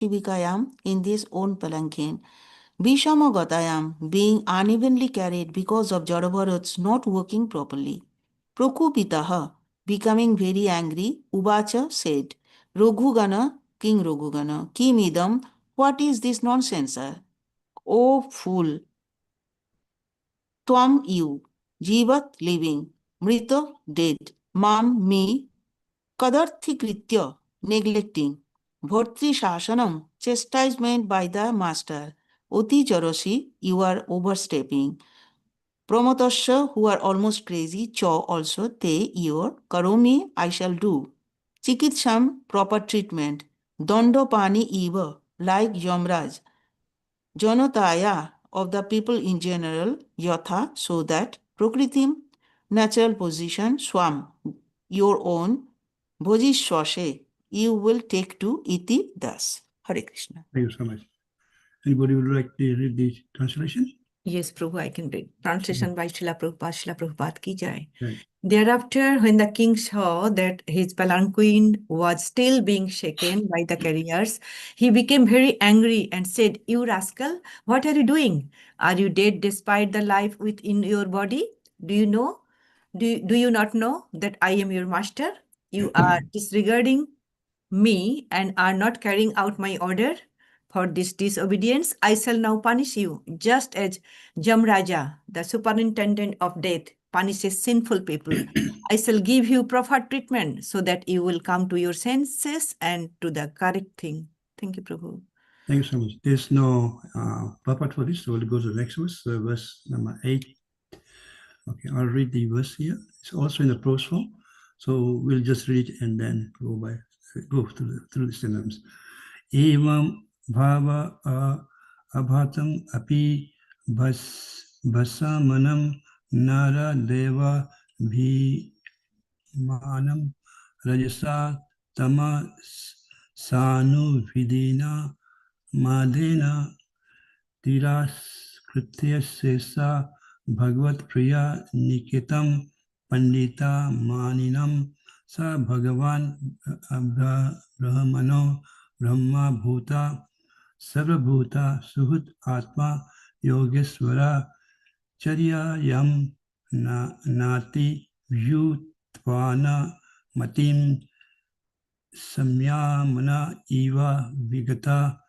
Shivikayam in this own palanquin. Bhishama Gatayam being unevenly carried because of Jadabharat's not working properly. Prokupitaha becoming very angry, Ubacha said, Roghugana, King Roghugana, Kimidam, what is this nonsense, sir? O fool! Tvam you, Jivat living, Mrita dead, Mam me, Kadarthikritya neglecting, Bhartri Shasanam chastisement by the master, Oti Charosi, you are overstepping. Promotasya, who are almost crazy, Cho also, te, your, Karomi, I shall do. Chikitsham, proper treatment. Dondo pani eva, like Yamraj. Janotaya, of the people in general, Yatha, so that. Prokritim, natural position. Swam, your own. Bhojishwashe, you will take to iti das. Hare Krishna. Thank you so much. Anybody would like to read the translation? Yes, Prabhu, I can read. Translation by Srila Prabhupada ki jai. Right. Thereafter, when the king saw that his palanquin was still being shaken by the carriers, he became very angry and said, "You rascal, what are you doing? Are you dead despite the life within your body? Do you know? Do you not know that I am your master? You are disregarding me and are not carrying out my order. For this disobedience, I shall now punish you, just as Jamraja, the superintendent of death, punishes sinful people. I shall give you proper treatment so that you will come to your senses and to the correct thing." Thank you, Prabhu. Thank you so much. There's no purport for this, so we'll go to the next verse, verse number 8. Okay, I'll read the verse here. It's also in the prose form, so we'll just read it and then go through the synonyms. Evam bhava abhatam api basamanam nara deva bhimanam rajasa tama sanu vidina madena tiras kritya sesa bhagavat priya nikitam pandita maninam sa bhagavan brahmano brahma bhuta sarva bhuta suhut atma yogeswara charya yam nati vyutvana matim samyamana eva vigata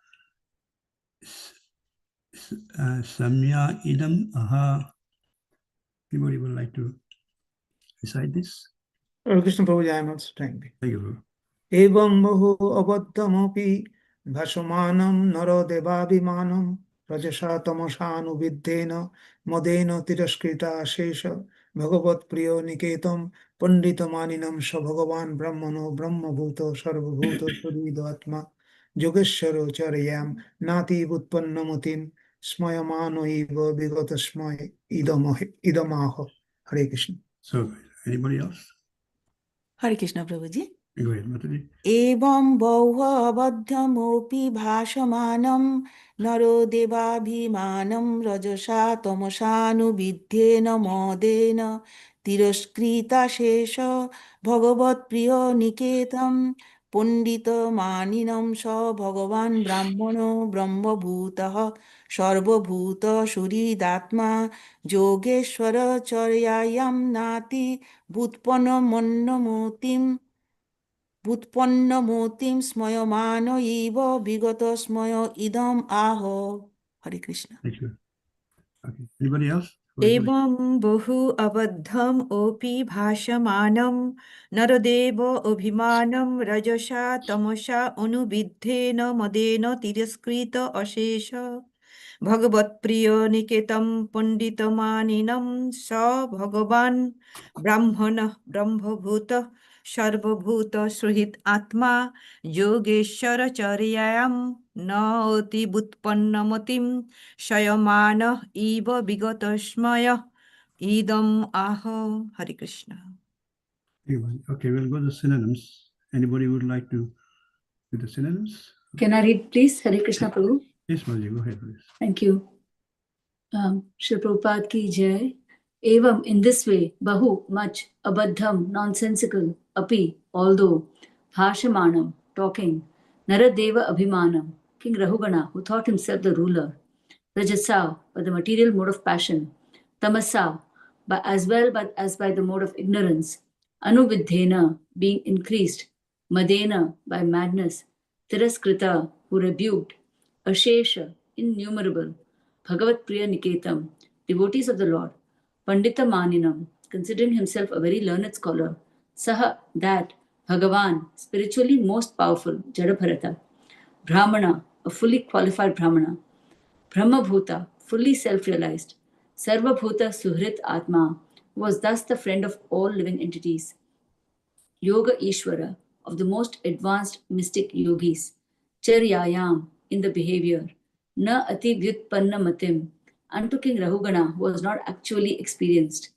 samya idam aha. Anybody would like to recite this? Krishna Prabhuji, I am also trying. Thank you. Evam mahu abaddhamopi bhashamanam naro devabhimanam rajasa tamasanu viddhena modena tiraskrita shesha bhagavat priyo niketam panditamaninam sa bhagavan brahmano brahmabhuta sarvabhuta suridhatma yogeshwaro charyam nati utpannamutim smayamano eva vigatasmay idamaha. Hare Krishna. So, anybody else? Hare Krishna, Prabhuji. Go ahead, Mataji. Evam bauha abadhyamopi bhashamanam naro devabhimanam rajasa tamasanu vidhyena modena tiraskrita shesha bhagavat priya niketam pandita maninam sa bhagavan brahmano brahmabhutah sarvabhuta suridatma yogeshwara charyayam nati bhutpana mannamotim Bhutpannamotim smayamano eva vigata smaya idam aho. Hare Krishna. Thank you. Okay. Anybody else? Evam bahu abadham opi bhashamanam naradeva abhimanam rajasa tamasha anubiddhena madena tiraskrita ashesha bhagavat priya niketam panditamaninam sa bhagavan brahmana brahmabhuta sarvabhuta suhit atma yogeshwara charyayam naoti butpannamatim shayamana eva vigatasmaya idam aho. Hare Krishna. Okay, we'll go to synonyms. Anybody would like to do the synonyms? Can I read, please? Hare Krishna, Prabhu. Yes, Maji, go ahead, please. Thank you. Shri Prabhupada ki jai. Evam, in this way, bahu, much, abadham, nonsensical, api, although, bhashamanam, talking, naradeva abhimanam, King Rahugana, who thought himself the ruler, Rajasa, by the material mode of passion, Tamasa, as well as by the mode of ignorance, Anuvidhena, being increased, Madena, by madness, Tiraskrita, who rebuked, Ashesha, innumerable, Bhagavat Priya Niketam, devotees of the Lord, Pandita Maninam, considering himself a very learned scholar, Saha, that, Bhagavan, spiritually most powerful, Jadabharata, Brahmana, a fully qualified Brahmana, Brahmabhuta, fully self-realized, Sarvabhuta Suhrit Atma, was thus the friend of all living entities, Yoga Ishvara, of the most advanced mystic yogis, Charyayam, in the behavior, Na Ati Vyutpanna Matim, unto King Rahugana, who was not actually experienced,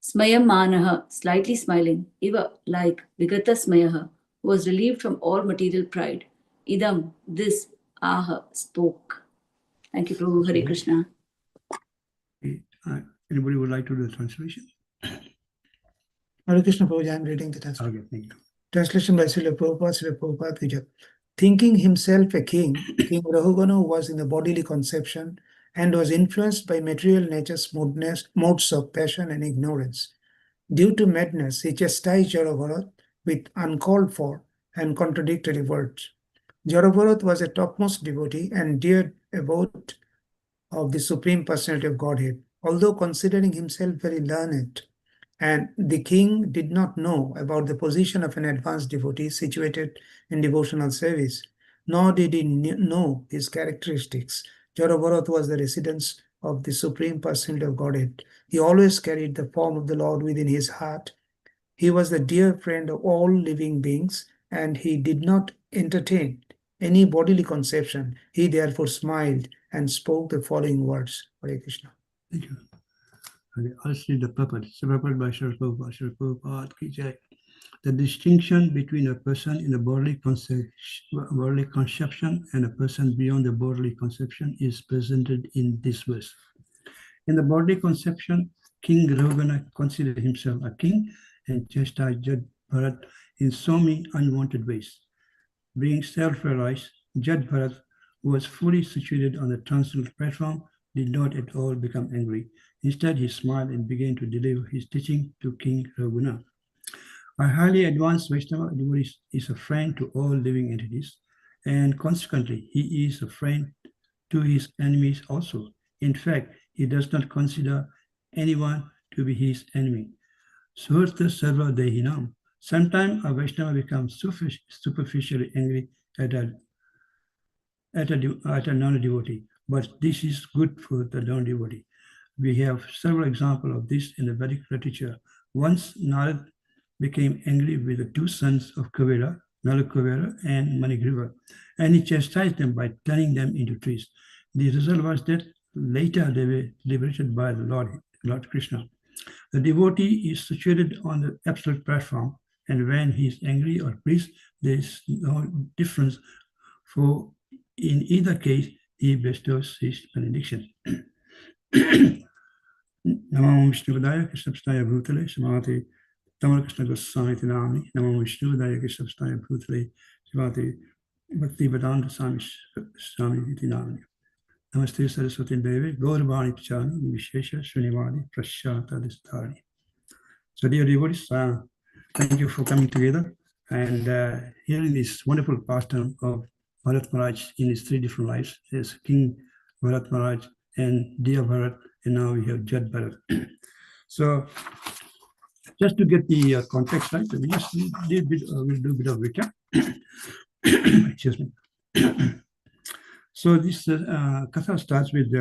Smayam Manaha, slightly smiling, Iva, like Vigata Smayaha, who was relieved from all material pride, Idam, this, Aha, spoke. Thank you, Prabhu. Hare Krishna. Anybody would like to do the translation? Hare Krishna Prabhuji, I am reading the translation. Okay, thank you. Translation by Srila Prabhupada Vijay. Thinking himself a king, King Rahugana was in the bodily conception and was influenced by material nature's modes of passion and ignorance. Due to madness, he chastised Jarabharat with uncalled for and contradictory words. Jarabharat was a topmost devotee and dear abode of the Supreme Personality of Godhead, although considering himself very learned. And the king did not know about the position of an advanced devotee situated in devotional service, nor did he know his characteristics. Jarabharat was the residence of the Supreme Personality of Godhead. He always carried the form of the Lord within his heart. He was the dear friend of all living beings, and he did not entertain any bodily conception. He therefore smiled and spoke the following words. Hare Krishna. Thank you. Okay, I'll see the purport. It's a purport by Srila Prabhupada ki jai. The distinction between a person in a bodily conception and a person beyond the bodily conception is presented in this verse. In the bodily conception, King Rahugana considered himself a king and chastised Bharat in so many unwanted ways. Being self-realized, Jad Bharat, who was fully situated on the transcendental platform, did not at all become angry. Instead, he smiled and began to deliver his teaching to King Rahugana. A highly advanced Vaishnava devotee is a friend to all living entities, and consequently, he is a friend to his enemies also. In fact, he does not consider anyone to be his enemy. Suhrta sarva dehinam. Sometimes a Vaishnava becomes superficially angry at a non-devotee, but this is good for the non-devotee. We have several examples of this in the Vedic literature. Once Narad became angry with the two sons of Kavera, Nalakavera and Manigriva, and he chastised them by turning them into trees. The result was that later they were liberated by the Lord Krishna. The devotee is situated on the absolute platform, and when he is angry or pleased, there is no difference, for in either case, he bestows his benediction. Namo Vishnu Padaya Krishna Pastaya Bhutale Samati Tamar Krishna Goswami Nami Namo Vishnu Padaya Krishna Pastaya Bhutale Samati Bhakti Vedanta Swami Iti Nami. Namaste Saraswati Devi Gaurvani Pachani Vishesha Srinivani Prashata Distari. So dear devotees, thank you for coming together and hearing this wonderful pastime of Bharat Maharaj in his three different lives. There's King Bharat Maharaj and Dear Bharat, and now we have Jad Bharat. So just to get the context right, we'll do a bit of recap. Excuse me. So this Katha starts with,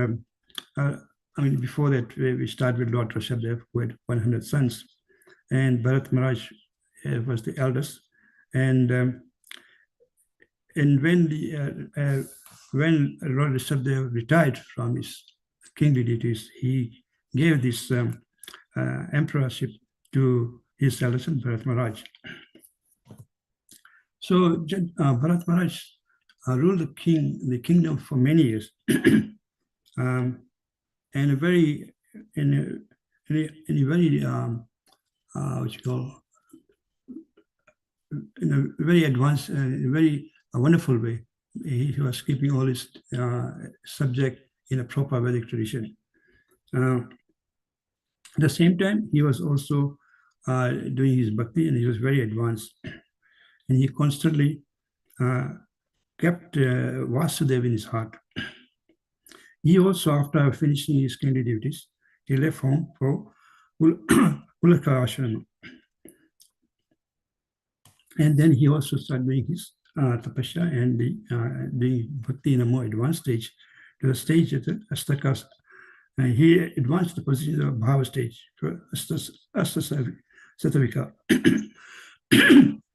before that, we start with Lord Rishabdev, who had 100 sons, and Bharat Maharaj was the eldest. And when Lord Rishabdev retired from his kingly duties, he gave this emperorship to his eldest son, Bharat Maharaj. So Bharat Maharaj ruled the kingdom for many years, and in a very in a very advanced, very wonderful way. he was keeping all his subject in a proper Vedic tradition. At the same time, he was also doing his bhakti, and he was very advanced. And he constantly kept Vasudeva in his heart. He also, after finishing his kingly duties, he left home for Ulaka Ashram. And then he also started doing his tapasya and doing bhakti in a more advanced stage, to the stage at the Astakas. And he advanced the position of Bhava stage, Astasatavika.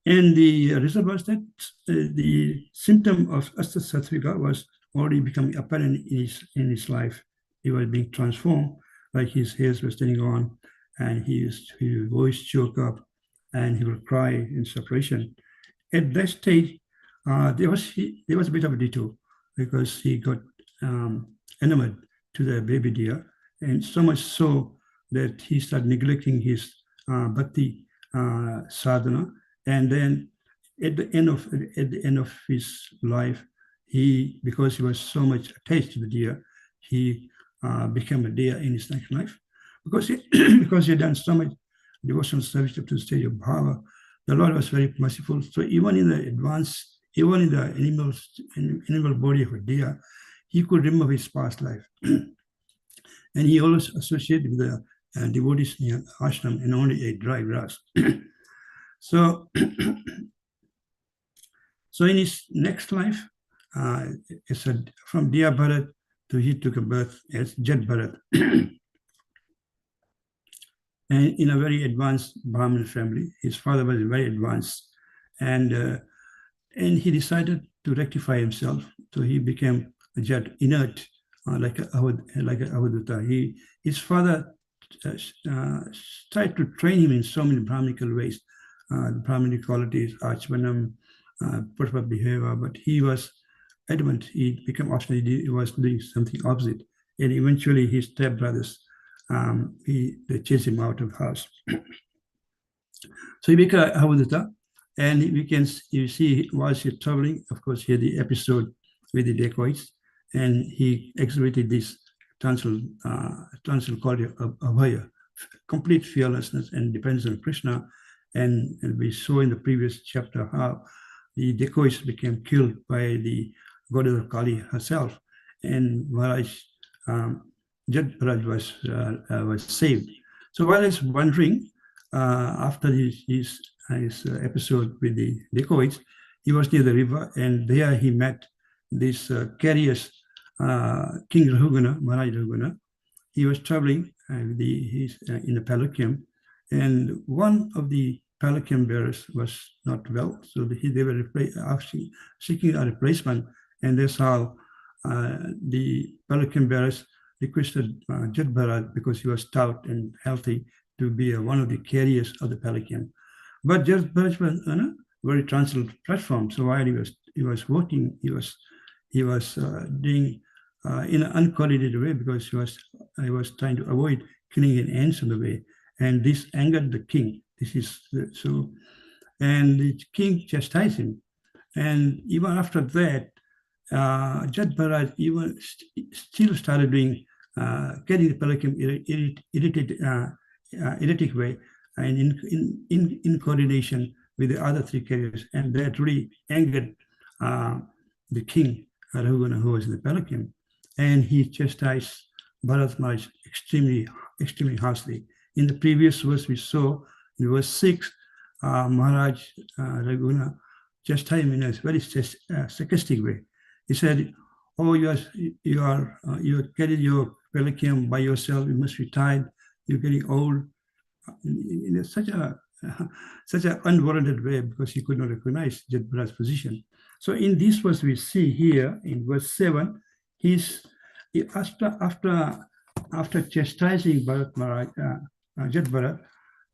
And the result was that the symptom of Astasatavika was already becoming apparent in his life. He was being transformed, like his hairs were standing on, and his voice choked up, and he would cry in separation. At that stage, there was a bit of a detour, because he got enamored to the baby deer, and so much so that he started neglecting his bhakti sadhana. And then at the end of his life, because he was so much attached to the deer, he became a deer in his next life, because he had done so much devotional service up to the stage of bhava. The Lord was very merciful. So even in the animal body of a deer, he could remember his past life. And he always associated with the devotees near ashram and only ate dry grass. So in his next life, it said from Diya Bharat to he took a birth as Jat Bharat. And in a very advanced Brahmin family. His father was very advanced, and he decided to rectify himself. So he became a Jat, inert, like a Avaduta. His father tried to train him in so many Brahminical ways, Brahminic qualities, Archvanam, proper behavior, but he was adamant. He became obstinate. He was doing something opposite, and eventually his stepbrothers they chased him out of the house. So he became Avaduta, and you see, while he's traveling, of course, he had the episode with the dacoits, and he exhibited this transcendental quality of Abhaya, complete fearlessness and dependence on Krishna. And we saw in the previous chapter how the dacoits became killed by the goddess of Kali herself, and Maharaj Jat Bharat was saved. So while I was wondering, after his episode with the dacoits, he was near the river, and there he met this curious King Rahugana, Maharaj Rahugana. He was traveling in the palanquin, and one of the palanquin bearers was not well, so they were seeking a replacement, and that's how the palanquin bearers requested Jat Bharat, because he was stout and healthy, to be one of the carriers of the palanquin. But Jat Bharat was on a very transcendental platform. So while he was working, he was doing in an uncoordinated way, because he was trying to avoid killing an ants on the way, and this angered the king. And the king chastised him, and even after that, Jat Bharat even still started doing getting the palanquin erratic way, and in coordination with the other three carriers, and that really angered the king Rahugana, who was in the palanquin, and he chastised Bharat Maharaj extremely harshly. In the previous verse we saw, in verse 6, Maharaj Rahugana chastised him in a very sarcastic way. He said, "Oh, you carried your palanquin by yourself. You must be tired. You're getting old." In such an unwarranted way, because he could not recognize Jat Bharat's position. So in this verse we see here in verse 7, after chastising Bharat Maharaj, Jat Bharat,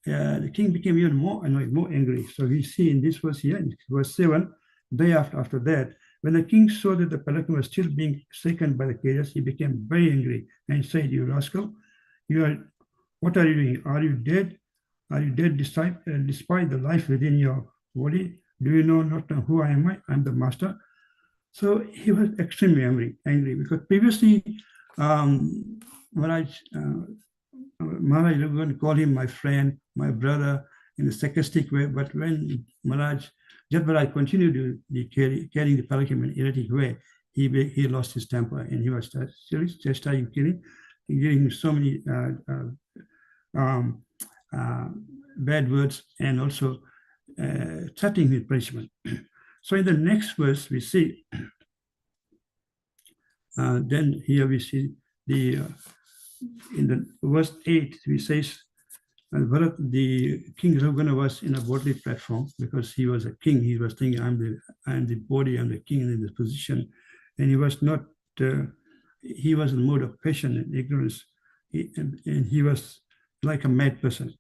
the king became even more annoyed, more angry. So we see in this verse here, in verse 7, day after that, when the king saw that the palanquin was still being shaken by the carriers, he became very angry and said, "You rascal, what are you doing? Are you dead? Are you dead despite the life within your body? Do you not know who I am? I'm the master." So he was extremely angry because previously Maharaj Raghuvan called him my friend, my brother in a sarcastic way. But when Jat Maharaj continued to carrying the palanquin in an erratic way, he lost his temper and he was chastising, giving him so many bad words and also threatening with punishment. So in the next verse we see, then here we see in the verse 8 we says, Bharat, the King Raghunatha was in a bodily platform because he was a king. He was thinking, I'm the body, I'm the king in this position. And he was not, he was in the mode of passion and ignorance. And he was like a mad person.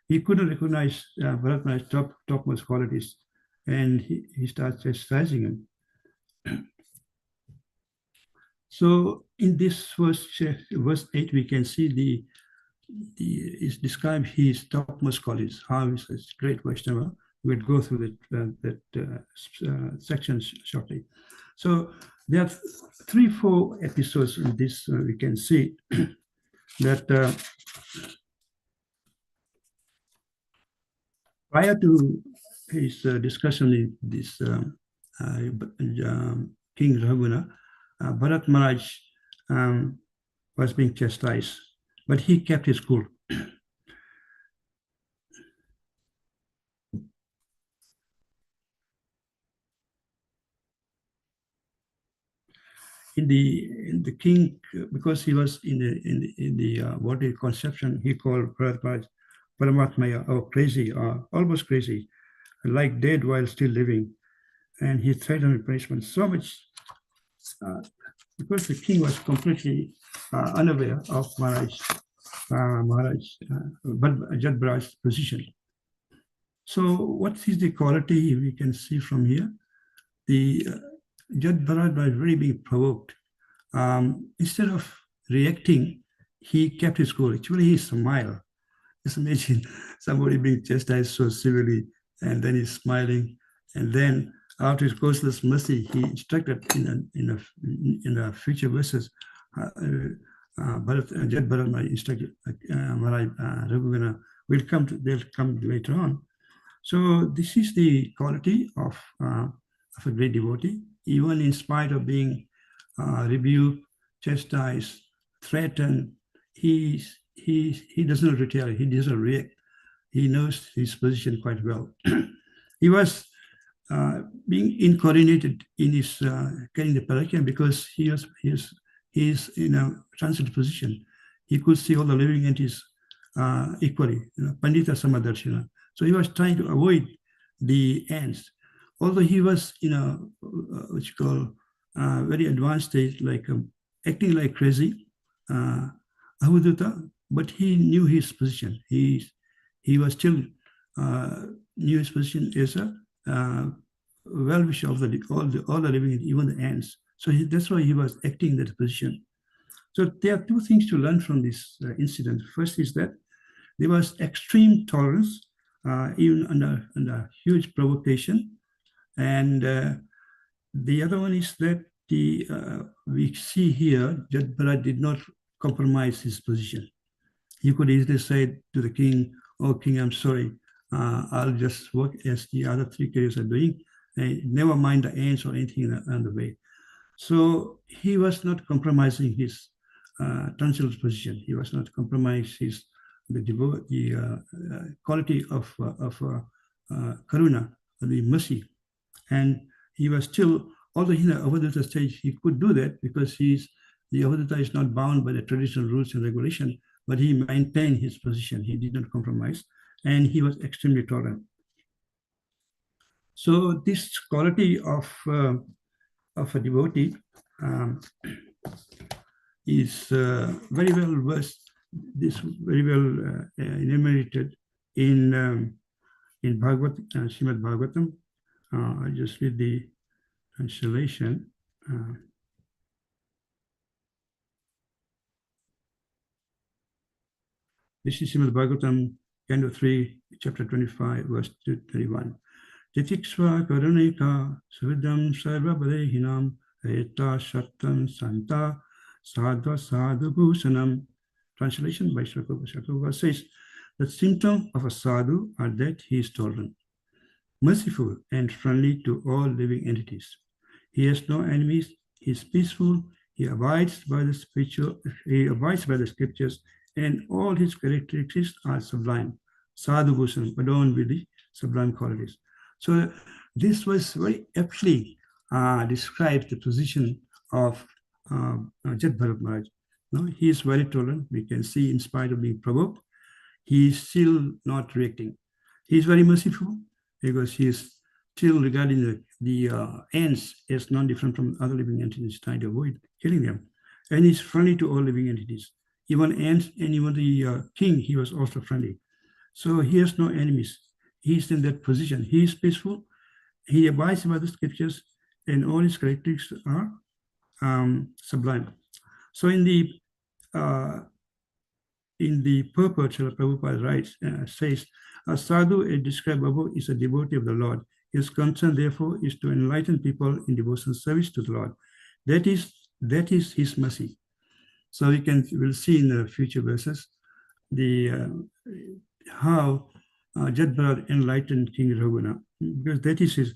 He couldn't recognize Bharat Maharaj's topmost qualities. And he starts chastising him. So in this verse 8, we can see is describe his topmost qualities, how he's a great Vaishnava. We'll go through that section shortly. So there are 3-4 episodes in this. We can see that prior to his discussion in this King Raghunatha, Bharat Maharaj was being chastised, but he kept his cool. In the king, because he was in the body conception, he called Bharat Maharaj Paramatmaya, or crazy, or almost crazy, like dead while still living, and he threatened with punishment so much because the king was completely unaware of Jat Maharaj's position. So what is the quality we can see from here? The Jat Maharaj was very being provoked. Instead of reacting, he kept his cool. Actually, he smiled. Just imagine somebody being chastised so severely, and then he's smiling, and then out of his causeless mercy, he instructed in a future verses. Jat Maharaj instructed Maharaj Raghunatha they'll come later on. So this is the quality of a great devotee, even in spite of being rebuked, chastised, threatened. He does not retaliate. He doesn't react. He knows his position quite well. He was being incoordinated in his carrying the palanquin because he is in a transit position. He could see all the living entities equally, Pandita Samadarshana. So he was trying to avoid the ants. Although he was in a what you call very advanced stage, like acting like crazy, Avadhuta, but he knew his position. He was still knew his position as a well-wisher of all the living, even the ants. So that's why he was acting in that position. So there are two things to learn from this incident. First is that there was extreme tolerance, even under huge provocation, and the other one is that we see here Jat Maharaj did not compromise his position. He could easily say to the king, "Oh, king, I'm sorry. I'll just work as the other 3 carriers are doing. Never mind the ants or anything on the way." So he was not compromising his transcendental position. He was not compromising the quality of karuna, the mercy. And he was still, although in the Avadhuta stage, he could do that because the Avadhuta is not bound by the traditional rules and regulation, but he maintained his position. He did not compromise, and he was extremely tolerant. So this quality of a devotee is very well versed. This very well enumerated in Bhagavad, Srimad Bhagavatam. I just read the translation. This is Srimad Bhagavatam, Canto 3, Chapter 25, verse 21. Titikshva Karunika Suvidam Sarva Badehinam Eta Shattam Santa Sadva Sadhu Bhusanam. Translation by Shakova says, the symptom of a sadhu are that he is tolerant, merciful, and friendly to all living entities. He has no enemies, he is peaceful, he abides by the scriptures, and all his characteristics are sublime. Sadhu Bhusan, adorned with the sublime qualities. So this was very aptly describes the position of Jat Bharat Maharaj. No, he is very tolerant. We can see, in spite of being provoked, he is still not reacting. He is very merciful because he is still regarding the ants as non-different from other living entities, trying to avoid killing them. And he's friendly to all living entities. Even ants and even the king, he was also friendly. So he has no enemies. He's in that position. He is peaceful. He abides by the scriptures, and all his characteristics are sublime. So in the purport, Srila Prabhupada writes, says, a sadhu, as described above, is a devotee of the Lord. His concern, therefore, is to enlighten people in devotional service to the Lord. That is his mercy. So we'll see in the future verses how Jat Bharat enlightened King Raghuna, because that is his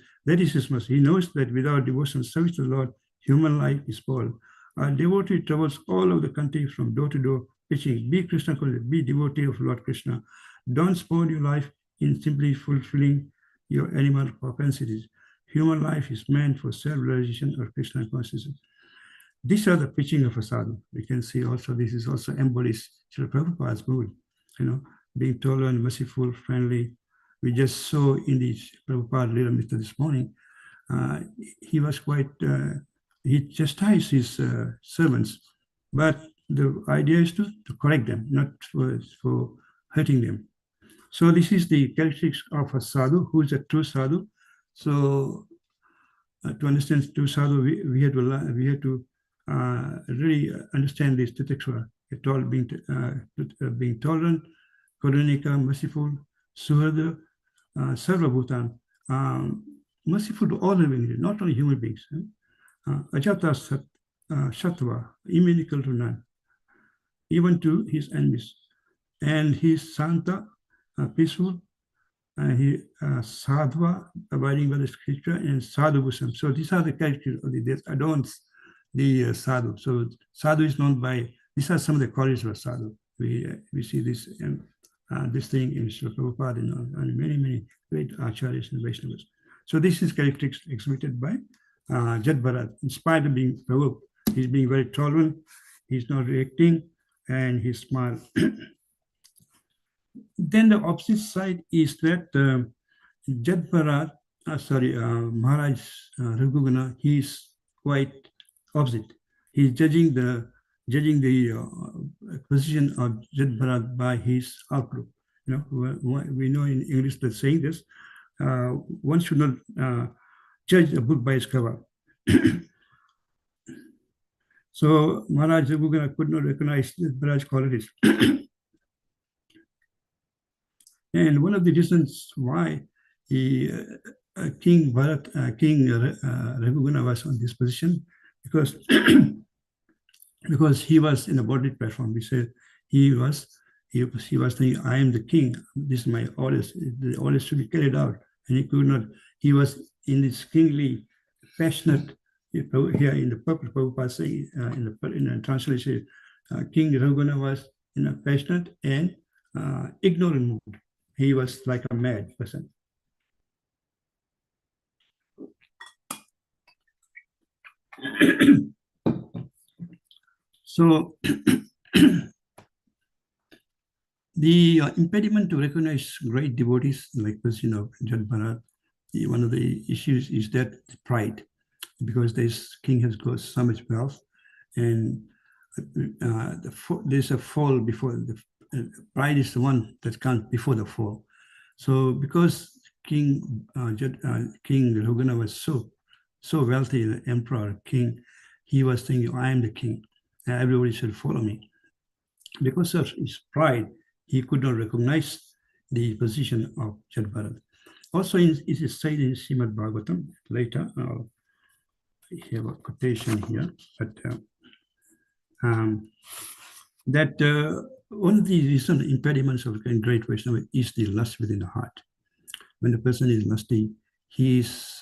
mercy. He knows that without devotional service to the Lord, human life is spoiled. A devotee travels all over the country from door to door, preaching, be Krishna conscious, be devotee of Lord Krishna. Don't spoil your life in simply fulfilling your animal propensities. Human life is meant for self-realization or Krishna consciousness. These are the preaching of a sadhu. We can see also this is also embodies Srila Prabhupada's mood, being tolerant, merciful, friendly. We just saw in the Prabhupada Lila Mitra this morning, he was quite, he chastised his servants, but the idea is to correct them, not for hurting them. So this is the characteristics of a sadhu, who is a true sadhu. So to understand true sadhu, we had to really understand this titiksha, being tolerant, karunika, merciful, suhrada, sarvabhutan, merciful to all living beings, not only human beings. Ajata sattva, inimical to none, even to his enemies. And he is santa, peaceful, he sadhva, abiding by the scripture, and sadhu bhusam. So these are the characters that adorns the sadhu. So sadhu is known by, these are some of the qualities of a sadhu. We see this this thing in Srila Prabhupada and many great acharyas and Vaishnavas. So this is characteristics exhibited by Jat Bharat. In spite of being provoked, he's being very tolerant, he's not reacting, and he smiles. Then the opposite side is that Jat Bharat, Maharaj Raghugana, he is quite opposite. He's judging the position of Jat Bharat by his outlook. We know in English that saying this, one should not judge a book by its cover. So Maharaj Raghugana could not recognize Jat Bharat's qualities. And one of the reasons why King Raghugana was on this position, because he was in a bodily platform. We said he was saying, I am the king, this is my orders, the orders should be carried out. And he could not, he was in this kingly, passionate, here in the purpose Prabhupada saying, in the translation, King Raghugana was in a passionate and ignorant mood. He was like a mad person. So the impediment to recognize great devotees like this, Jat Bharat, one of the issues is that pride, because this king has got so much wealth, and there's a fall before the pride is the one that comes before the fall. So because King Raghugana was so wealthy, the emperor, king, he was thinking, I am the king, and everybody should follow me. Because of his pride, he could not recognize the position of Jat Bharat. Also, it is said in Srimad Bhagavatam later. I'll have a quotation here, but that one of the recent impediments of great Vaishnava is the lust within the heart. When the person is lusty, his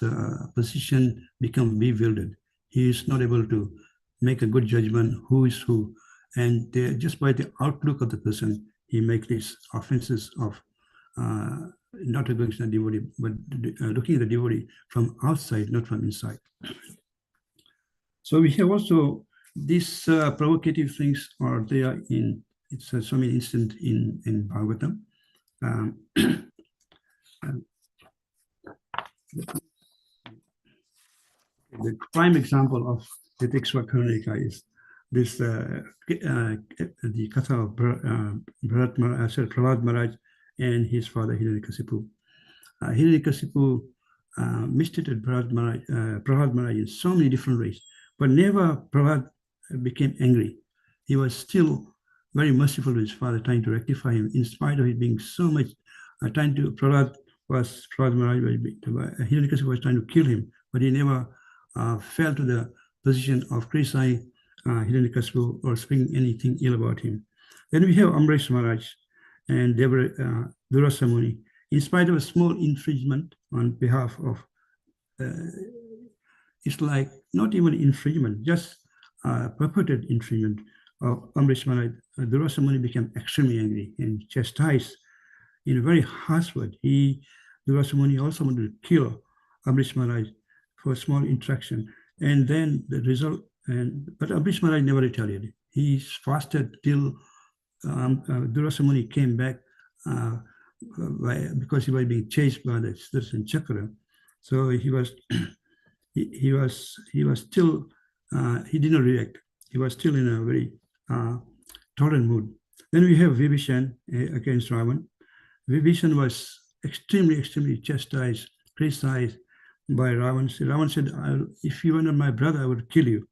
position becomes bewildered. He is not able to make a good judgment who is who, and just by the outlook of the person, he makes these offenses of not against the devotee, but looking at the devotee from outside, not from inside. So we have also these provocative things are there in so many instances in Bhagavatam. The prime example of the Karnika is this the Katha of Prahlad Maharaj and his father Hiranyakasipu. Hiranyakasipu mistreated Prahlad Maharaj in so many different ways, but never Prahlad became angry. He was still very merciful to his father, trying to rectify him, in spite of it being so much trying to. Prahlad Maharaj, Hiranyakasipu was trying to kill him, but he never fell to the position of criticizing Hiranyakasipu or speaking anything ill about him. Then we have Amrish Maharaj and Durvasa Muni. In spite of a small infringement on behalf of, it's like not even infringement, just purported infringement of Amrish Maharaj, Durvasa Muni became extremely angry and chastised in a very harsh word. Durvasa Muni also wanted to kill Amrish Maharaj for a small interaction. And then the result, but Amrish Maharaj never retaliated. He fasted till Durvasa Muni came back because he was being chased by the Sudarshan Chakra. So he was still, he did not react. He was still in a very tolerant mood. Then we have Vibhishan against Ravan. Vibhishan was extremely chastised, criticized by Ravan. Ravan said, if you were not my brother, I would kill you.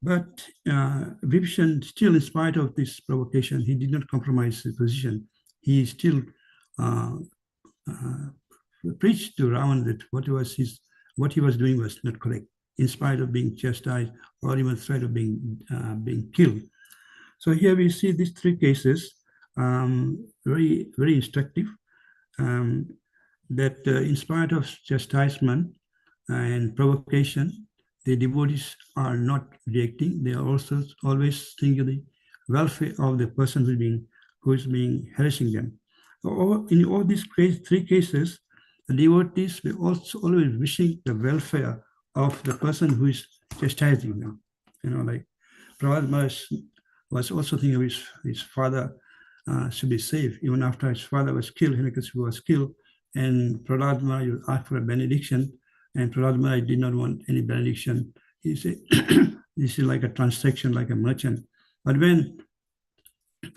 But Vibhishan, still in spite of this provocation, he did not compromise his position. He still preached to Ravan that what he was doing was not correct, in spite of being chastised or even threat of being killed. So here we see these three cases, very instructive, that in spite of chastisement and provocation, the devotees are not reacting. They are also always thinking of the welfare of the person who is being harassing them. In all these three cases, the devotees were also always wishing the welfare of the person who is chastising them. Like Prahlad Maharaj was also thinking of his father should be safe. Even after his father was killed, Hiranyakasipu was killed, and Prahlad Maharaj asked for a benediction, and Prahlad Maharaj did not want any benediction. He said, this is like a transaction, like a merchant. But when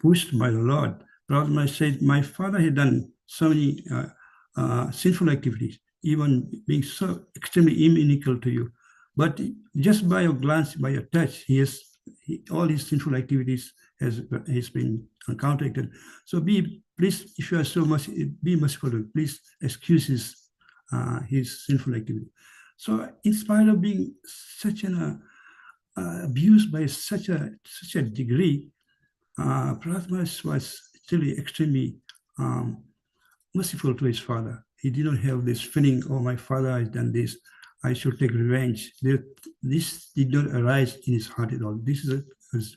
pushed by the Lord, Prahlad Maharaj said, my father had done so many sinful activities, even being so extremely inimical to you. But just by a glance, by a touch, all his sinful activities has been counteracted. So please, if you are so much, be merciful to him. Please excuse his sinful activity. So in spite of being such an abused by such a degree, Prahlad Maharaj was still extremely merciful to his father. He did not have this feeling, oh, my father has done this, I should take revenge. This did not arise in his heart at all. This is a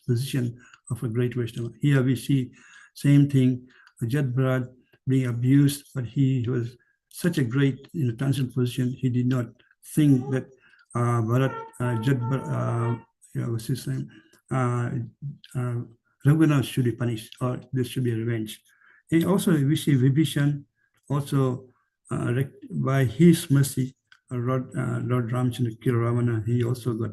position of a great Vaishnava. Here we see same thing, Jad Bharat being abused, but he was such a great in a transient position. He did not think that what's his name? Raghunath should be punished or there should be a revenge. And also we see Vibhishan also by his mercy, Lord Ramchandra killed Ravana. He also got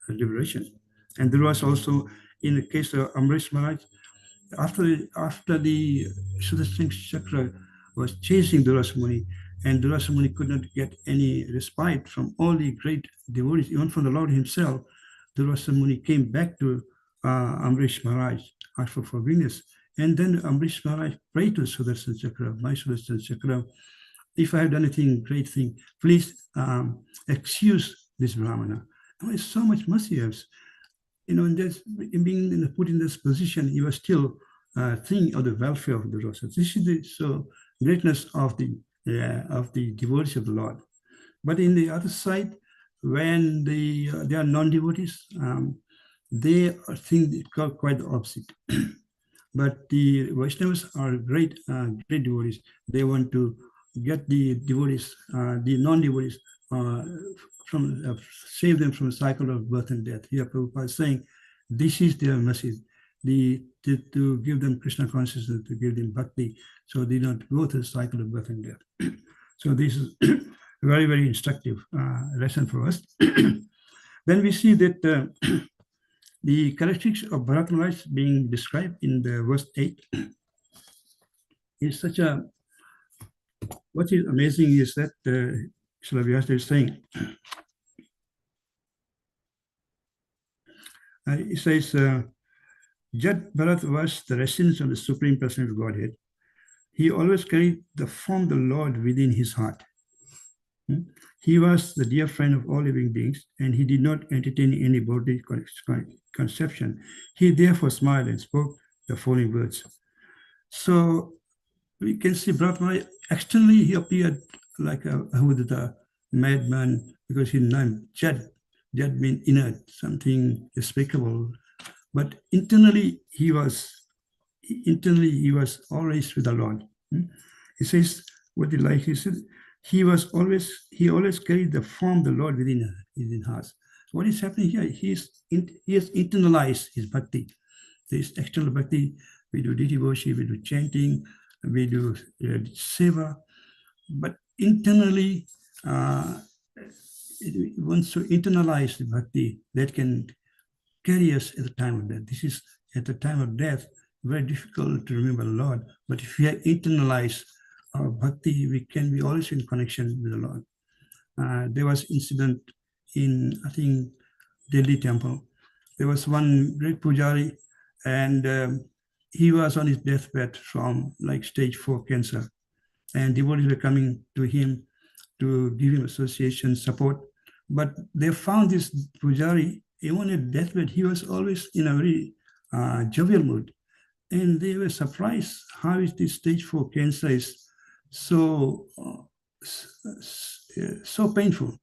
liberation. And there was also in the case of Amrish Maharaj, after the Sudarshan Chakra was chasing Durvasa Muni, and Durvasa Muni could not get any respite from all the great devotees, even from the Lord himself. Durvasa Muni came back to Amrish Maharaj, asked for forgiveness. And then Amrish Maharaj prayed to Sudarshan Chakra, my Sudarshan Chakra, if I have done anything great thing, please excuse this Brahmana. And so much mercy. And just being put in this position, he was still thinking of the welfare of the Rosas. This is the greatness of the devotees of the Lord. But in the other side, when they are non-devotees, they think quite the opposite. But the Vaishnavas are great devotees. They want to get the devotees, the non-devotees, save them from the cycle of birth and death. Here Prabhupada is saying, this is their message, to give them Krishna consciousness, to give them bhakti, so they don't go through the cycle of birth and death. So this is a very, very instructive lesson for us. Then we see that the characteristics of Bharat Maharaj being described in the verse 8 is such a, what is amazing is that Srila Vyasa is saying, he says, Jat Bharat was the residence of the Supreme Person of Godhead. He always carried the form of the Lord within his heart. He was the dear friend of all living beings, and he did not entertain any bodily conception. He therefore smiled and spoke the following words. So we can see Brahma, externally he appeared like a madman, because his name Jad means inert, something despicable. But internally he was always with the Lord. He says, what he likes, he said, he always carried the form of the Lord within us. What is happening here? He has internalized his bhakti. This external bhakti, we do deity worship, we do chanting, we do seva, but internally, he wants to internalize the bhakti that can carry us at the time of death. This is at the time of death, very difficult to remember the Lord, but if we have internalized our bhakti, we can be always in connection with the Lord. There was incident in, I think, Delhi temple. There was one great pujari, and he was on his deathbed from like stage 4 cancer. And devotees were coming to him to give him association support. But they found this pujari, even at deathbed, he was always in a very jovial mood. And they were surprised, how is this stage 4 cancer is so painful?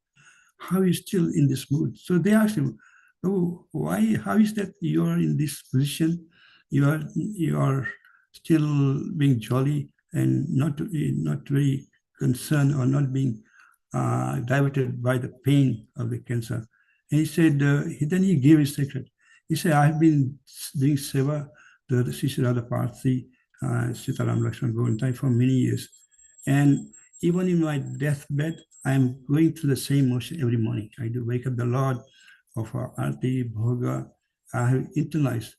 How is still in this mood? So they asked him, oh, why? How is that you are in this position? You are still being jolly and not very concerned, or not being diverted by the pain of the cancer. And he said, then he gave his secret. He said, I've been doing seva to the Sri Radha Parthi, Sitaram Lakshman Govinda for many years. And even in my deathbed, I'm going through the same motion every morning. I do wake up the Lord of our Arti, Bhoga. I have internalized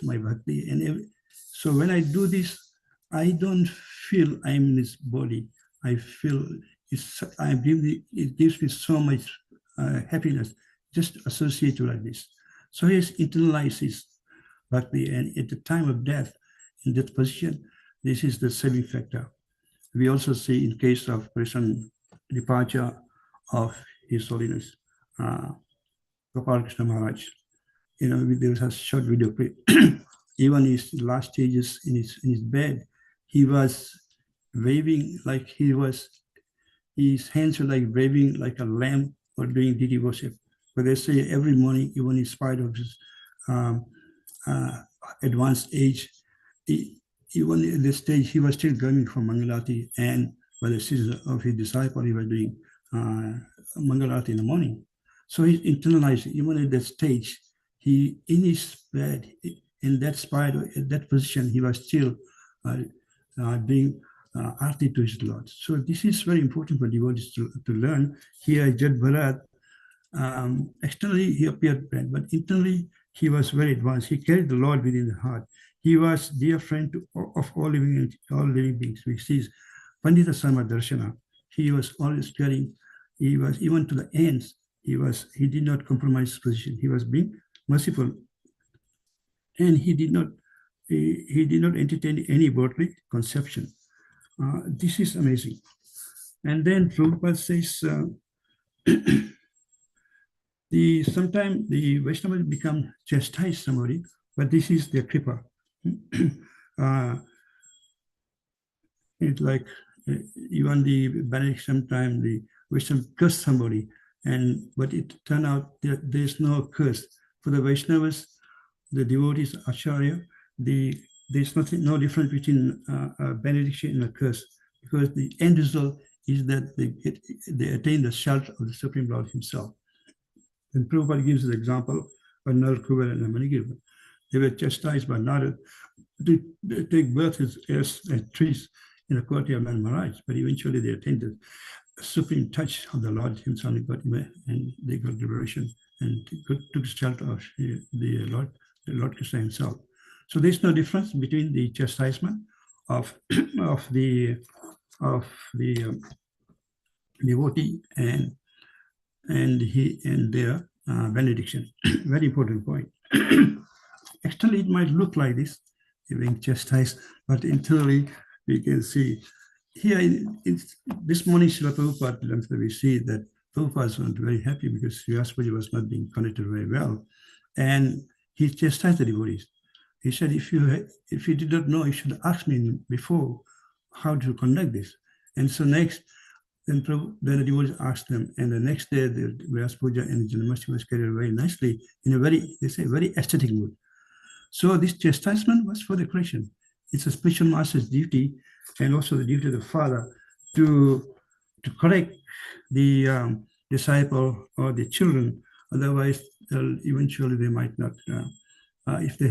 my bhakti. And so when I do this, I don't feel I'm in this body. I feel it gives me so much happiness just associated like this. So he has internalized his bhakti, and at the time of death, in that position, this is the saving factor. We also see in case of recent departure of His Holiness Gopal Krishna Maharaj. There was a short video clip. Even his last stages in his bed, he was waving like his hands were like waving like a lamb or doing deity worship. But they say every morning, even in spite of his advanced age, even at this stage, he was still going for Mangalati, and by the assistance of his disciple, he was doing Mangalati in the morning. So he internalized, even at that stage, he, in his bed, in that spot, at that position, he was still doing arti to his Lord. So this is very important for devotees to learn. Here, Jat Bharat, externally he appeared bad, but internally he was very advanced. He carried the Lord within the heart. He was dear friend of all living beings. We see Pandita Sama Darshana. He was always carrying. He was even to the ends. He did not compromise his position. He was being merciful, and he did not entertain any worldly conception. This is amazing. And then Prabhupada says, sometimes the Vaishnavas become chastise somebody, but this is their kripa. It's like even the Benedict sometimes the Vaishnava curse somebody, but it turned out that there's no curse. For the Vaishnavas, the devotees, Acharya, there's no difference between a benediction and a curse, because the end result is that they attain the shelter of the Supreme Lord Himself. And Prabhupada gives the example of Narad Kuber and Manigirva. They were chastised by Narad to take birth as trees in the court of Man Maharaj, but eventually they attained the supreme touch of the Lord Himself, and they got liberation and took shelter of the Lord Krishna Himself. So there's no difference between the chastisement of the devotee and their benediction. Very important point. Externally, it might look like this, being chastised, but internally, we can see here in this morning, Srila Prabhupada, we see that Prabhupada was not very happy because Sriyaspaji was not being connected very well, and he chastised the devotees. He said, if you did not know, you should ask me before how to conduct this. And so next, then the devotees asked them, and the next day the Vyas Puja and the Janmashtami was carried very nicely in a very aesthetic mood. So this chastisement was for the correction. It's a spiritual master's duty, and also the duty of the father to correct the disciple or the children. Otherwise, eventually they might not. If they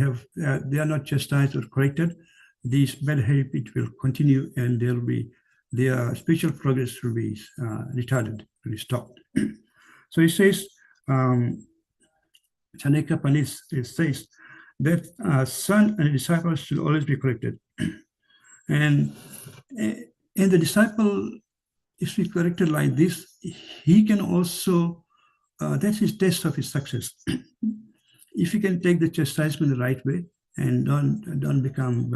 are not chastised or corrected, this bad habit will continue, and their spiritual progress will be retarded, will be stopped. So he says, Chaneka Pandit says that son and disciples should always be corrected. And the disciple, if he corrected like this, he can also, that's his test of his success. If he can take the chastisement the right way and don't become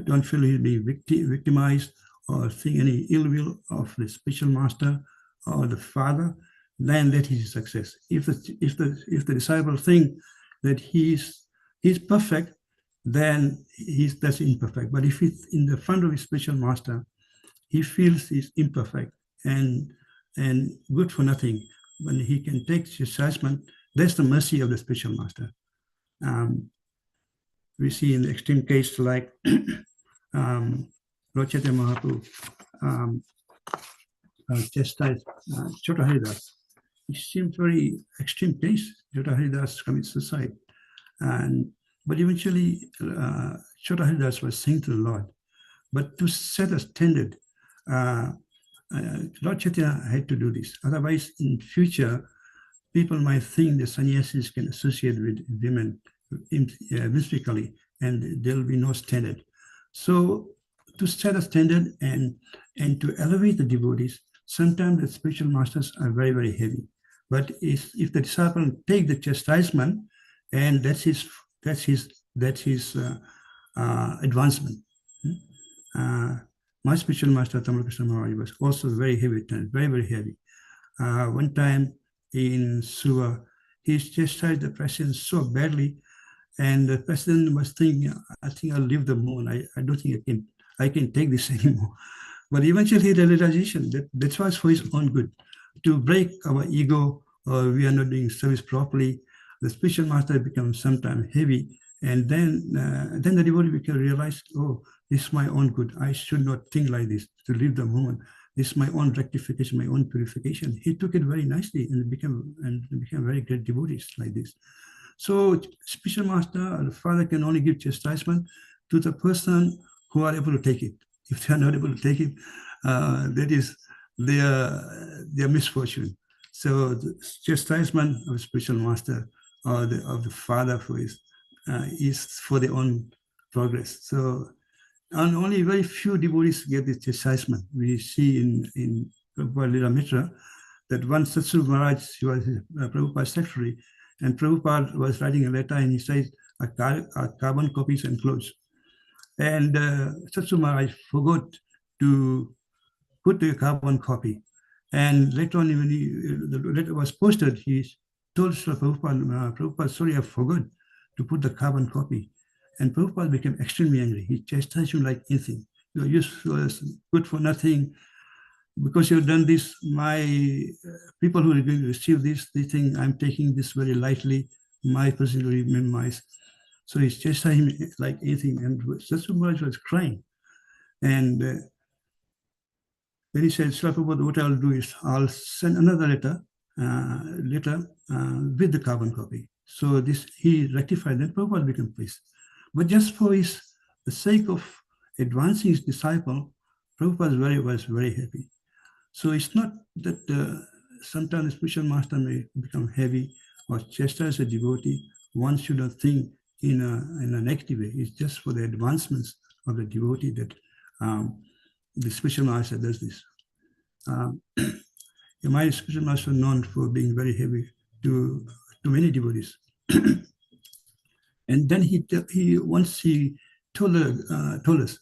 don't feel he'll be victimized or think any ill will of the spiritual master or the father, then that is success. If the disciple think that he's perfect, then that's imperfect. But if it's in the front of his spiritual master, he feels he's imperfect and good for nothing. When he can take chastisement, that's the mercy of the spiritual master. We see in the extreme case like Lord Chaitanya Mahaprabhu chastised Chota Haridas. It seems very extreme case. Chota Haridas commits suicide, but eventually Chota Haridas was saying to the Lord. But to set a standard, Lord Chaitanya had to do this. Otherwise, in future, people might think the sannyasis can associate with women mystically, and there will be no standard. So to set a standard and to elevate the devotees, sometimes the spiritual masters are very, very heavy. But if the disciple take the chastisement, and that's his advancement. My spiritual master, Tamal Krishna Maharaj, was also very heavy, very, very heavy. One time in Suva, he chastised the president so badly, and the president was thinking, I think I'll leave the moon. I don't think I can take this anymore. But eventually the realization that was for his own good, to break our ego, or we are not doing service properly. The spiritual master becomes sometimes heavy, and then the devotee can realize, oh, this is my own good. I should not think like this, to leave the moment. This is my own rectification, my own purification. He took it very nicely and became very great devotees like this. So spiritual master or the father can only give chastisement to the person who are able to take it. If they are not able to take it, that is their misfortune. So the chastisement of spiritual master or of the father who is for their own progress. So, and only very few devotees get this chastisement. We see in Prabhupada Lila Mitra that one Satsu Maharaj, he was Prabhupada's secretary, and Prabhupada was writing a letter, and he says, carbon copies enclosed. And Satsu Maharaj forgot to put the carbon copy. And later on, when the letter was posted, he told Prabhupada, sorry, I forgot to put the carbon copy. And Prabhupada became extremely angry. He chastised him like anything. You are useless, good for nothing. Because you've done this, my people who are going to receive this, they think I'm taking this very lightly. My person will remain mice. So he chastised him like anything. And Sasur Maharaj was crying. And then he said, Srila Prabhupada, what I'll do is I'll send another letter with the carbon copy. So this he rectified, then Prabhupada became pleased. But just for the sake of advancing his disciple, Prabhupada was very happy. So it's not that sometimes a spiritual master may become heavy or chastise a devotee. One should not think in a negative way. It's just for the advancements of the devotee that the spiritual master does this. My spiritual master known for being very heavy to many devotees. And then he told us,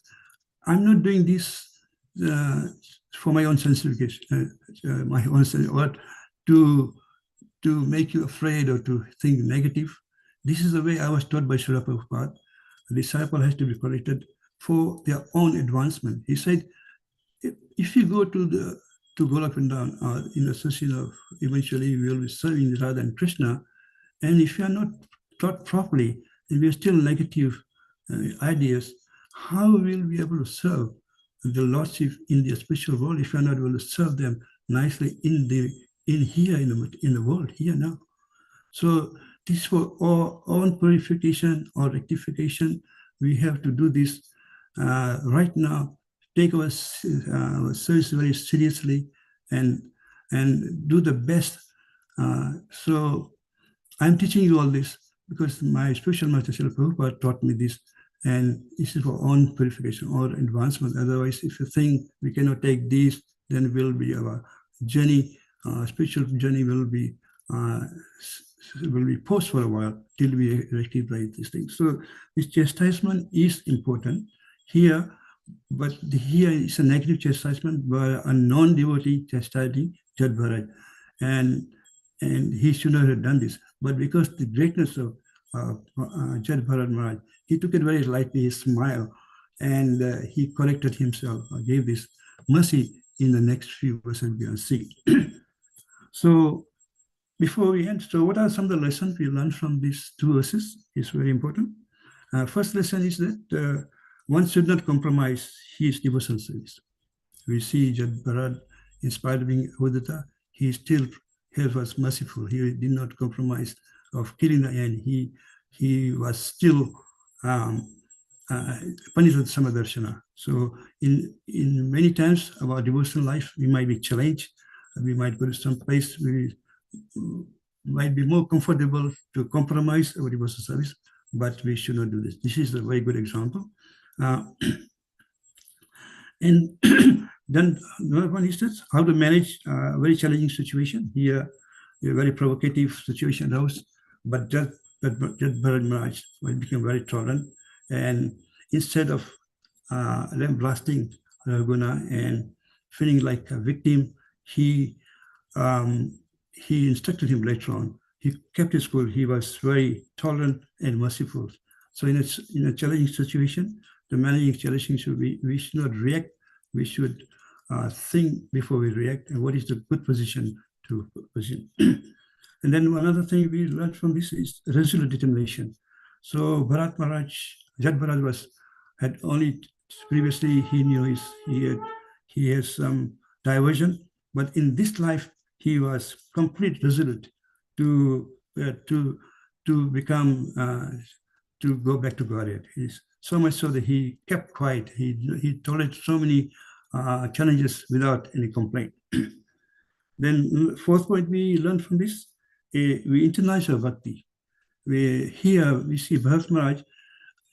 I'm not doing this for my own sanctification, or to make you afraid or to think negative. This is the way I was taught by Srila Prabhupada. A disciple has to be corrected for their own advancement. He said, if you go to Golok Vrindavan, in the association of, eventually we will be serving Radha and Krishna, and if you are not taught properly, and we are still negative ideas, how will we be able to serve the Lordship in the spiritual world if you are not able to serve them nicely in the world here now? So this for our own purification or rectification, we have to do this right now. Take our service very seriously and do the best. So I'm teaching you all this because my spiritual master Srila Prabhupada taught me this, and this is for own purification or advancement. Otherwise, if you think we cannot take this, then our journey, spiritual journey will be paused for a while till we rectify these things. So this chastisement is important here, but here is a negative chastisement by a non-devotee chastising Jad Bharaj, and he should not have done this. But because the greatness of Jad Bharaj Maharaj, he took it very lightly, he smiled, and he corrected himself, gave this mercy in the next few verses we will see. So before we end, so what are some of the lessons we learned from these two verses? It's very important. First lesson is that one should not compromise his devotional service. We see Jad Bharaj, in spite of being Udata, he still was merciful. He did not compromise of killing the end. He was still punished with Samadarshana. So in many times of our devotional life, we might be challenged. We might go to some place we might be more comfortable to compromise our devotional service, but we should not do this. This is a very good example. And then another one is that how to manage a very challenging situation. Here, a very provocative situation arose, but Jad Bharaj Maharaj became very tolerant, and instead of blasting Raguna and feeling like a victim, he instructed him later on. He kept his cool. He was very tolerant and merciful. So in a challenging situation, the managing challenging should be, we should not react. We should think before we react, and what is the good position to position. And then another thing we learned from this is resolute determination. So Bharat Maharaj, Jad Bharaj had only previously he knew he has some diversion, but in this life he was completely resolute to become to go back to Godhead. He's so much so that he kept quiet. He tolerated so many challenges without any complaint. Then fourth point we learned from this, we internalize our bhakti. We see Bharat Maharaj,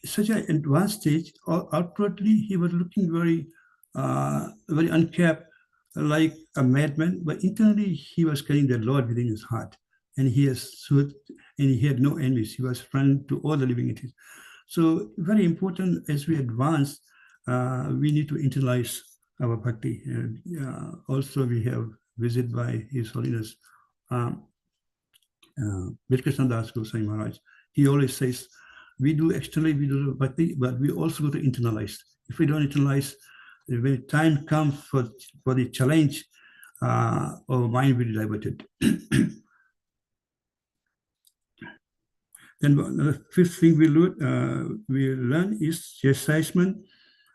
such an advanced stage. Outwardly, he was looking very uncapped, like a madman, but internally he was carrying the Lord within his heart, and he had no enemies. He was friend to all the living entities. So very important as we advance, we need to internalize our bhakti. Also, we have visit by His Holiness Krishna Das Goswami Maharaj. He always says, we do externally, we do bhakti, but we also got to internalize. If we don't internalize, when time comes for the challenge, our mind will be diverted. Then the fifth thing we learn is chastisement.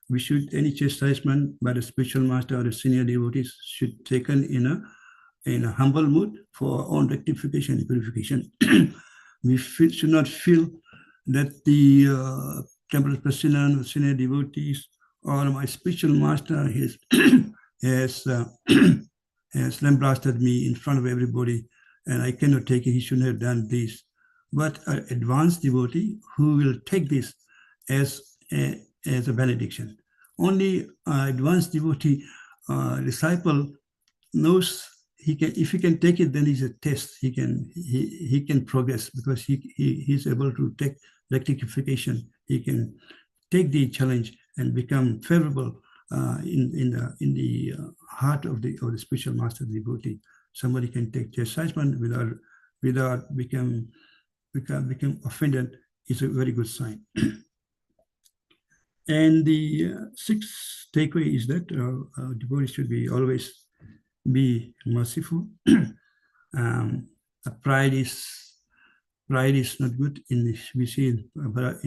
We should, any chastisement by the spiritual master or the senior devotees should taken in a humble mood for our own rectification and purification. We should not feel that the temple president or senior devotees or my spiritual master has lambasted me in front of everybody and I cannot take it, he shouldn't have done this. But an advanced devotee who will take this as a benediction. Only an advanced devotee disciple knows he can, if he can take it, then it's a test. He can progress because he's able to take rectification. He can take the challenge and become favorable in the heart of the spiritual master devotee. Somebody can take chastisement without become offended is a very good sign. And the sixth takeaway is that devotees should always be merciful. Pride is not good. We see in the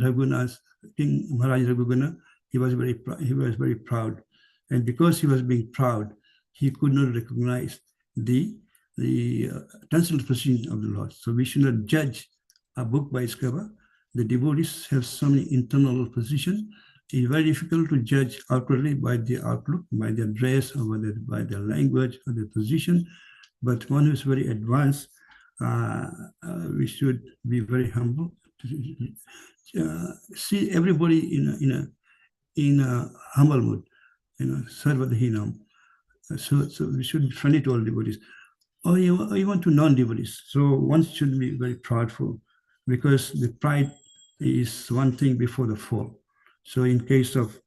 Raghunath, King Maharaj Raghugana, he was very proud, and because he was being proud, he could not recognize the transcendental position of the Lord. So we should not judge a book by its cover. The devotees have so many internal position. It's very difficult to judge outwardly by their outlook, by their dress, or by their language or their position. But one who is very advanced, we should be very humble. See everybody in a humble mood, sarvadhinam. So we should be friendly to all devotees. Or even to non-devotees. So one should be very proudful because the pride is one thing before the fall. So in case of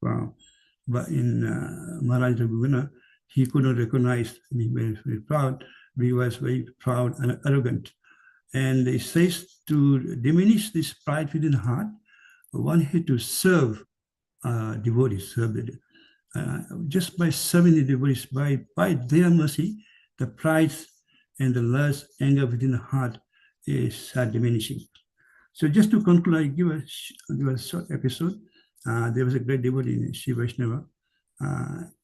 Maharaj Raghugana, he could not recognize, he was very proud, he was very proud and arrogant. And it says to diminish this pride within the heart, one had to serve devotees, just by serving the devotees, by their mercy, the pride and the lust, anger within the heart is diminishing. So just to conclude, I give a short episode. There was a great devotee in Sri Vaishnava.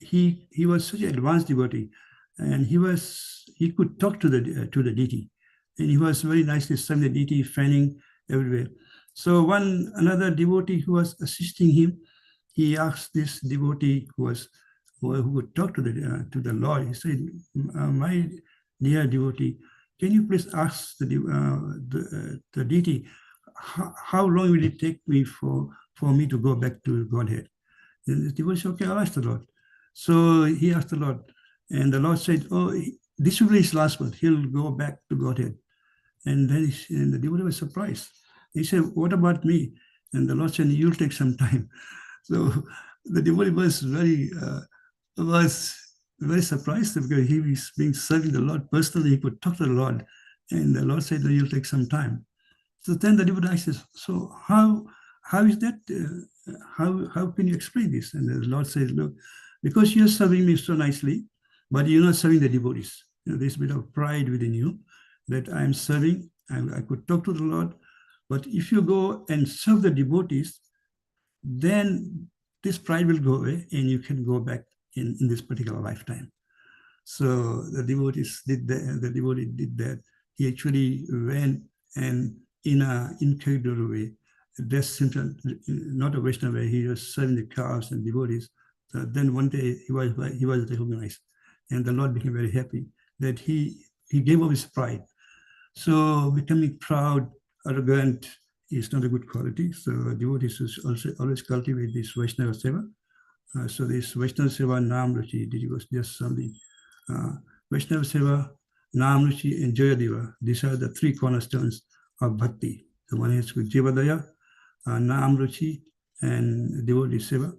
He was such an advanced devotee, and he could talk to the deity, and he was very nicely serving the deity, fanning everywhere. So another devotee who was assisting him, he asked this devotee who would talk to the Lord. He said, "My dear devotee, can you please ask the deity how long will it take me for me to go back to Godhead?" And the devotee said, "Okay, I'll ask the Lord." So he asked the Lord, and the Lord said, "Oh, this will be his last word. He'll go back to Godhead." And then the devotee was surprised. He said, "What about me?" And the Lord said, "You'll take some time." So the devotee was very surprised because he was being serving the Lord personally. He could talk to the Lord, and the Lord said, "No, you'll take some time." So then the devotee asked, "So how is that? How can you explain this?" And the Lord says, "Look, because you're serving me so nicely, but you're not serving the devotees. There's a bit of pride within you that I'm serving. I could talk to the Lord, but if you go and serve the devotees, then this pride will go away, and you can go back in this particular lifetime." So the devotee did that. He actually went and in an incredible way, dressed himself, not a Vaishnava way, he was serving the cows and devotees. So then one day he was recognized, and the Lord became very happy that he gave up his pride. So becoming proud, arrogant is not a good quality. So devotees should also always cultivate this Vaishnava Seva. So this Vaishnava Seva, Nam Ruchi, was just something. Vaishnava Seva, Nam Ruchi, and Jayadeva. These are the three cornerstones of bhakti. So one is with Jivadaya, Nam Ruchi, and devotee Seva.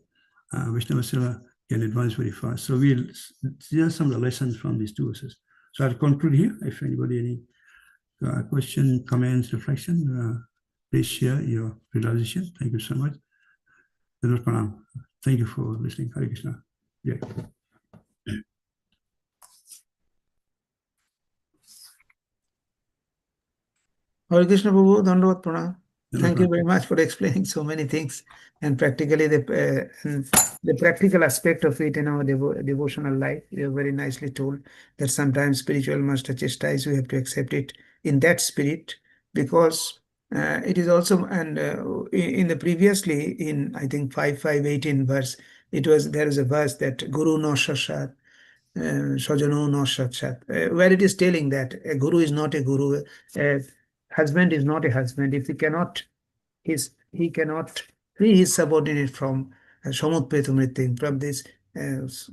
Vaishnava Seva can advance very fast. So we'll see some of the lessons from these two verses. So I'll conclude here. If anybody any question, comments, reflection, please share your realization. Thank you so much. Thank you for listening. Hare Krishna. Yeah. Hare Krishna Prabhu, Dandavat Pranam. Dandavat Thank you Pranam. very much for explaining so many things and practically the practical aspect of it in our devotional life. You have very nicely told that sometimes spiritual master chastise, we have to accept it in that spirit, because it is also, and in the previously in I think 5:18 verse, there is a verse that Guru no shashat, Sajano no Satsat, where it is telling that a guru is not a guru, a husband is not a husband if he cannot free his subordinate from Samutpetu Mrityum, from this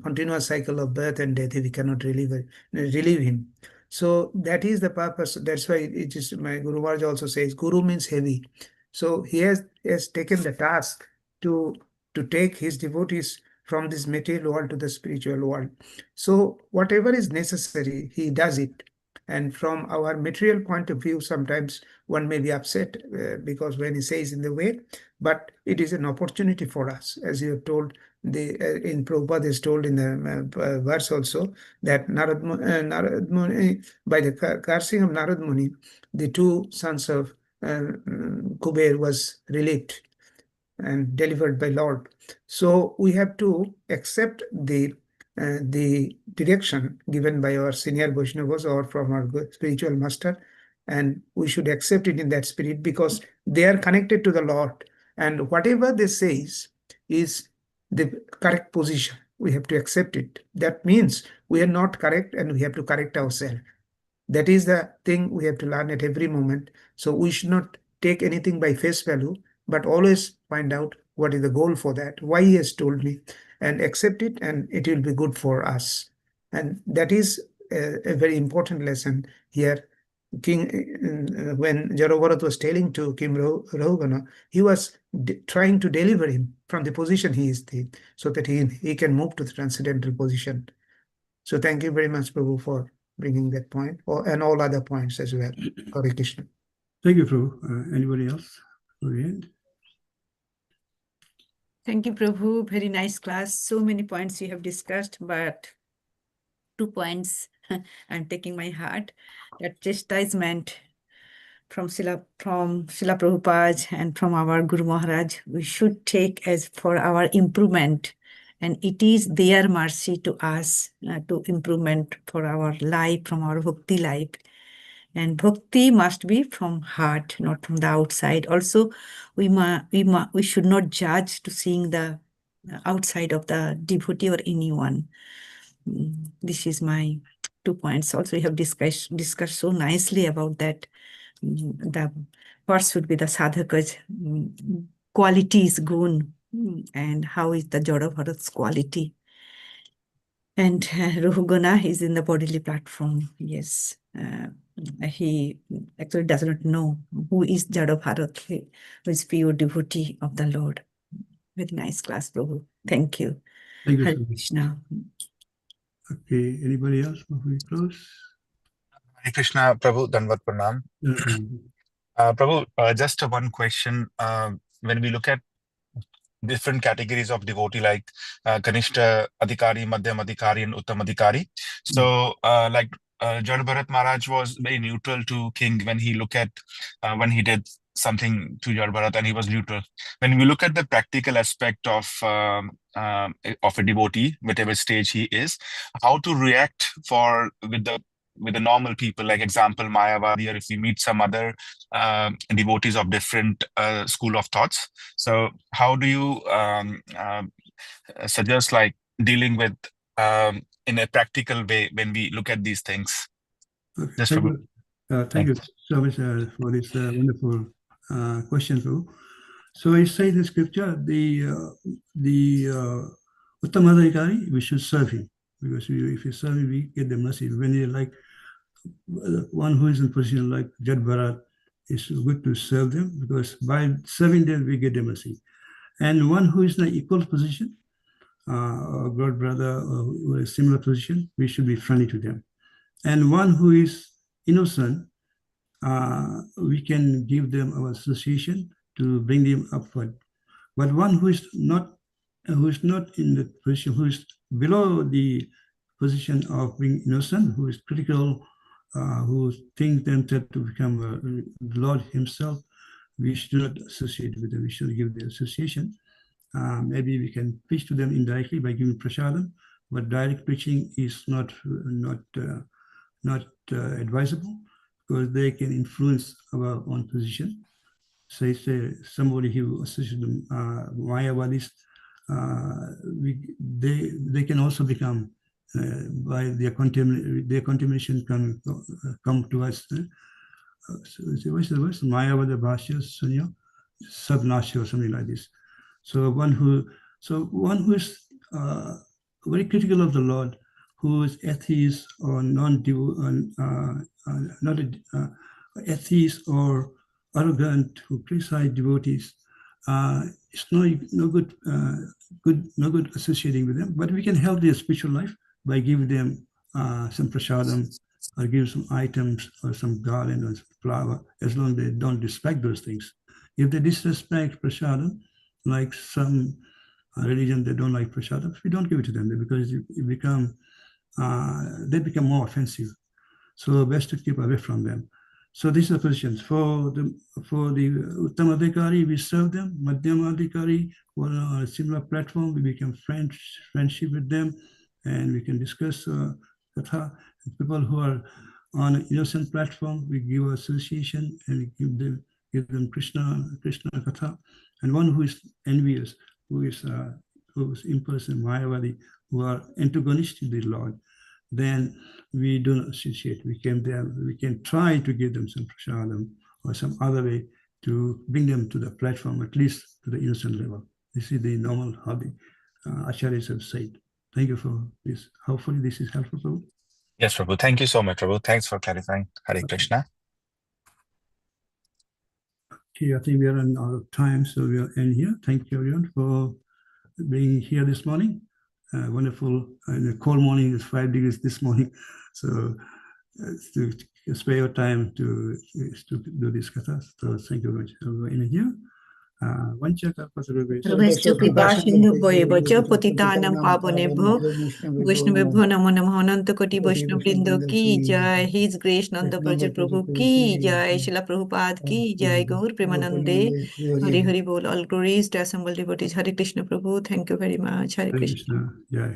continuous cycle of birth and death, if he cannot relieve him. So that is the purpose. That's why it is, my Guru Maharaj also says, Guru means heavy. So he has taken the task to take his devotees from this material world to the spiritual world. So whatever is necessary, he does it. And from our material point of view, sometimes one may be upset because when he says in the way, but it is an opportunity for us. As you have told, in Prabhupada is told in the verse also that Narad Muni, by the cursing of Narad Muni, the two sons of Kuber was relieved and delivered by Lord. So we have to accept the direction given by our senior Vaishnavas or from our spiritual master, and we should accept it in that spirit because they are connected to the Lord, and whatever they say is the correct position. We have to accept it. That means we are not correct and we have to correct ourselves. That is the thing we have to learn at every moment. So we should not take anything by face value, but always find out what is the goal for that, why he has told me, and accept it, and it will be good for us. And that is a very important lesson here. When Jarabharat was telling to King Rahugana, he was trying to deliver him from the position he is in, so that he can move to the transcendental position. So thank you very much, Prabhu, for bringing that point, and all other points as well. Hare Krishna. Thank you, Prabhu. Anybody else? Go ahead. Thank you, Prabhu. Very nice class. So many points you have discussed, but 2 points I'm taking my heart. That chastisement from Srila Prabhupada and from our Guru Maharaj, we should take as for our improvement. And it is their mercy to us, to improvement for our life, from our bhakti life. And bhakti must be from heart, not from the outside. Also, we should not judge to seeing the outside of the devotee or anyone. This is my 2 points. Also, we have discussed so nicely about that. The first would be the sadhaka's qualities, gun, and how is the Jada Bharat's quality. And Rahugana is in the bodily platform. Yes. He actually does not know who is Jada Bharat, who is pure devotee of the Lord. Very nice class, Prabhu. Thank you. Thank you Hare so much. Krishna. Okay, anybody else before we close? Hare Krishna, Prabhu, Dandavat Pranam. Prabhu, just one question. When we look at different categories of devotee like Kanishta Adhikari, Madhyam Adhikari, and Uttam Adhikari. So like Jada Bharat Maharaj was very neutral to King when he looked at when he did something to Jada Bharat, and he was neutral. When we look at the practical aspect of a devotee, whatever stage he is, how to react with the normal people, like example Mayavadi, or if you meet some other devotees of different school of thoughts. So how do you suggest like dealing with in a practical way when we look at these things? Okay, Just thank you so much for this wonderful question, Prabhu. So I say in the scripture, the Uttamadhikari, we should serve him, because if you serve him, we get the mercy. When you like one who is in position like Jada Bharat, it's good to serve them, because by serving them we get the mercy. And one who is in an equal position, or god brother or a similar position, we should be friendly to them. And one who is innocent, we can give them our association to bring them upward. But one who is not in the position, who is below the position of being innocent, who is critical, who thinks themselves to become the Lord Himself, we should not associate with them. We should give the association. Maybe we can preach to them indirectly by giving prasadam, but direct preaching is not advisable, because they can influence our own position. Say somebody who associates them Mayavadis, they can also become by their contamination come to us. So what's the verse? Mayavada Bhashya Sunya Sabnashya or something like this. So one who is very critical of the Lord, who is atheist or not atheist or arrogant, who criticize devotees, it's no good associating with them. But we can help their spiritual life by giving them some prasadam, or give some items or some garland or some flower, as long as they don't respect those things. If they disrespect prasadam, like some religion, they don't like prasadam, we don't give it to them, because they become more offensive. So best to keep away from them. So these are the positions. For the Uttamadhikari, we serve them. Madhyamadhikari, on a similar platform, we become friendship with them, and we can discuss katha. People who are on an innocent platform, we give association and give them Krishna katha. And one who is envious, who is impersonal, Mayavadi, who are antagonistic to the Lord, then we do not associate. We can try to give them some prasadam or some other way to bring them to the platform, at least to the innocent level. This is the normal how the acharyas have said. Thank you for this. Hopefully this is helpful, Prabhu. Yes, Prabhu. Thank you so much, Prabhu. Thanks for clarifying. Hare Krishna. Okay, I think we are out of time, so we'll end here. Thank you, everyone, for being here this morning. Wonderful. In the cold morning, it's 5 degrees this morning. So to spare your time to do this katha. So thank you very much for being here. सर्वेषु कृपासिन्धुभ्यो एव च पतितानां पावनेभ्यो वैष्णवेभ्यो नमो नमः। अनंत कोटि वैष्णव वृंद की जय। हिज ग्रेस नंद प्रचुर प्रभु की जय। शिला प्रभुपाद की जय। गौर प्रेमानंदे हरि हरि बोल। All glories to assembled devotees। Hare Krishna प्रभु। Thank you very much. Hare Krishna. Jai.